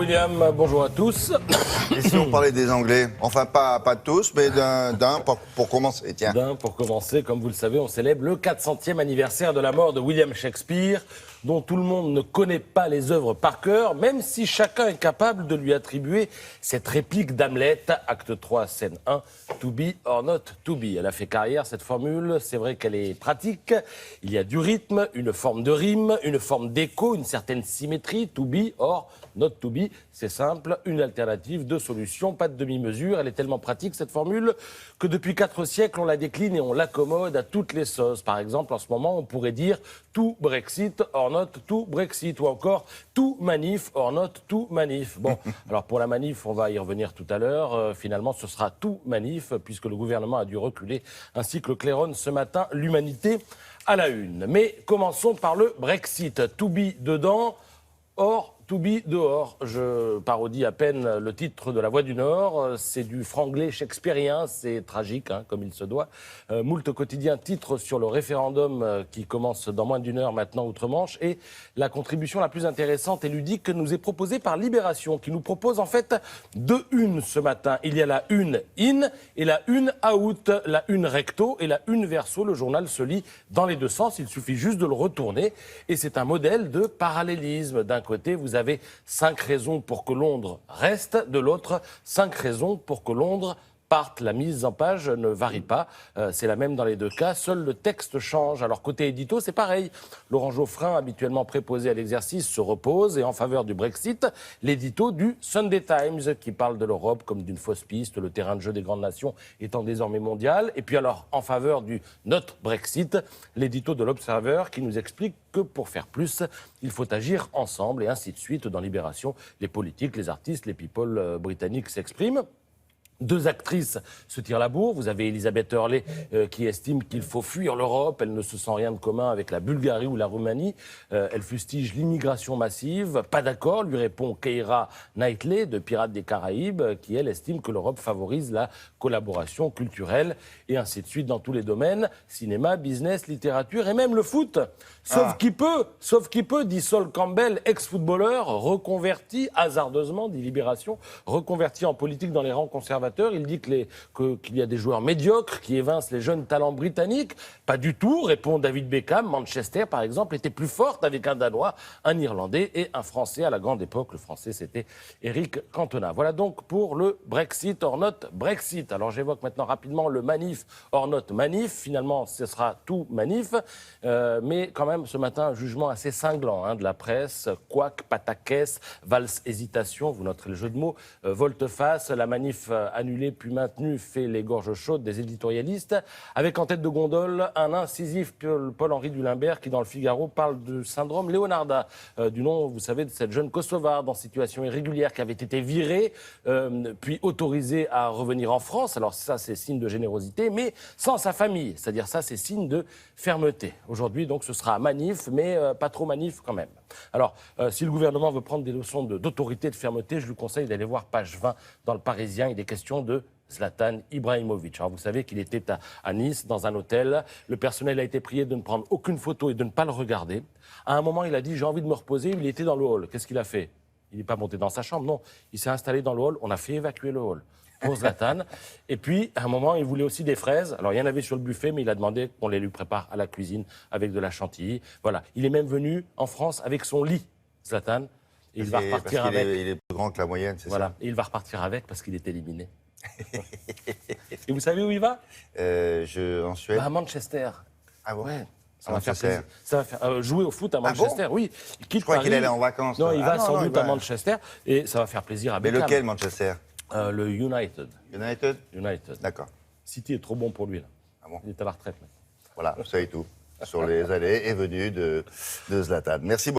William, bonjour à tous. Et si on parlait des Anglais? Enfin, pas tous, mais d'un pour commencer, tiens. Pour commencer, comme vous le savez, on célèbre le 400e anniversaire de la mort de William Shakespeare, dont tout le monde ne connaît pas les œuvres par cœur, même si chacun est capable de lui attribuer cette réplique d'Hamlet, acte 3, scène 1, to be or not to be. Elle a fait carrière, cette formule, c'est vrai qu'elle est pratique. Il y a du rythme, une forme de rime, une forme d'écho, une certaine symétrie, to be or not to be. C'est simple, une alternative, deux solutions, pas de demi-mesure. Elle est tellement pratique, cette formule, que depuis 4 siècles, on la décline et on l'accommode à toutes les sauces. Par exemple, en ce moment, on pourrait dire tout Brexit or not to Brexit, ou encore tout manif or not to manif. Bon, alors pour la manif, on va y revenir tout à l'heure. Finalement, ce sera tout manif, puisque le gouvernement a dû reculer, ainsi que le Clairon ce matin, l'humanité à la une. Mais commençons par le Brexit. To be dedans, or to be dehors. Je parodie à peine le titre de La Voix du Nord. C'est du franglais shakespearien, c'est tragique, hein, comme il se doit. Moult quotidien titre sur le référendum qui commence dans moins d'une heure maintenant outre-Manche. Et la contribution la plus intéressante et ludique que nous est proposée par Libération, qui nous propose en fait 2 unes ce matin. Il y a la une in et la une out, la une recto et la une verso. Le journal se lit dans les deux sens, il suffit juste de le retourner. Et c'est un modèle de parallélisme. D'un côté, vous avez 5 raisons pour que Londres reste, de l'autre, 5 raisons pour que Londres parte. La mise en page ne varie pas, c'est la même dans les deux cas, seul le texte change. Alors côté édito, c'est pareil. Laurent Geoffrin, habituellement préposé à l'exercice, se repose et en faveur du Brexit, l'édito du Sunday Times qui parle de l'Europe comme d'une fausse piste, le terrain de jeu des grandes nations étant désormais mondial. Et puis alors, en faveur du Not Brexit, l'édito de l'Observer qui nous explique que pour faire plus, il faut agir ensemble et ainsi de suite. Dans Libération, les politiques, les artistes, les people britanniques s'expriment. 2 actrices se tirent la bourre. Vous avez Elisabeth Hurley qui estime qu'il faut fuir l'Europe. Elle ne se sent rien de commun avec la Bulgarie ou la Roumanie. Elle fustige l'immigration massive. Pas d'accord, lui répond Keira Knightley de Pirates des Caraïbes, qui elle estime que l'Europe favorise la collaboration culturelle et ainsi de suite dans tous les domaines. Cinéma, business, littérature et même le foot. Sauf qui peut, dit Sol Campbell, ex-footballeur, reconverti hasardeusement, dit Libération, reconverti en politique dans les rangs conservateurs. Il dit qu'il y a des joueurs médiocres qui évincent les jeunes talents britanniques. Pas du tout, répond David Beckham. Manchester, par exemple, était plus forte avec un Danois, un Irlandais et un Français. À la grande époque, le Français, c'était Eric Cantona. Voilà donc pour le Brexit or not Brexit. Alors j'évoque maintenant rapidement le manif or not manif. Finalement, ce sera tout manif. Mais quand même, ce matin, un jugement assez cinglant hein, de la presse. Couac, pataquès, valse, hésitation. Vous noterez le jeu de mots. Volte-face, la manif annulé puis maintenu fait les gorges chaudes des éditorialistes, avec en tête de gondole un incisif Paul-Henri Dulimbert qui, dans le Figaro, parle du syndrome Leonarda, du nom, vous savez, de cette jeune Kosovarde en situation irrégulière qui avait été virée, puis autorisée à revenir en France. Alors ça, c'est signe de générosité, mais sans sa famille, c'est-à-dire ça, c'est signe de fermeté. Aujourd'hui, donc, ce sera manif, mais pas trop manif quand même. Alors, si le gouvernement veut prendre des leçons d'autorité, de fermeté, je lui conseille d'aller voir page 20 dans Le Parisien. Il est question de Zlatan Ibrahimovic. Alors vous savez qu'il était à Nice, dans un hôtel. Le personnel a été prié de ne prendre aucune photo et de ne pas le regarder. À un moment, il a dit « j'ai envie de me reposer ». Il était dans le hall. Qu'est-ce qu'il a fait? Il n'est pas monté dans sa chambre, non. Il s'est installé dans le hall. On a fait évacuer le hall pour Zlatan. Et puis, à un moment, il voulait aussi des fraises. Alors, il y en avait sur le buffet, mais il a demandé qu'on les lui prépare à la cuisine avec de la chantilly. Voilà. Il est même venu en France avec son lit, Zlatan. Et il va repartir avec. Il est plus grand que la moyenne, c'est voilà. ça? Et il va repartir avec parce qu'il est éliminé. Et vous savez où il va? En Suède. À Manchester. Ah bon? Ouais. Ça À va faire Manchester. plaisir. Ça va faire jouer au foot à Manchester, Ah bon? oui. Il quitte Je crois qu'il Paris. allait en vacances. Non, il va sans doute il va. à Manchester et ça va faire plaisir à Mais Beckham. lequel Manchester? Le United. United. D'accord. City est trop bon pour lui là. Ah bon? Il est à la retraite maintenant. Voilà, ça et tout. Sur les allées et venues de Zlatan. Merci beaucoup.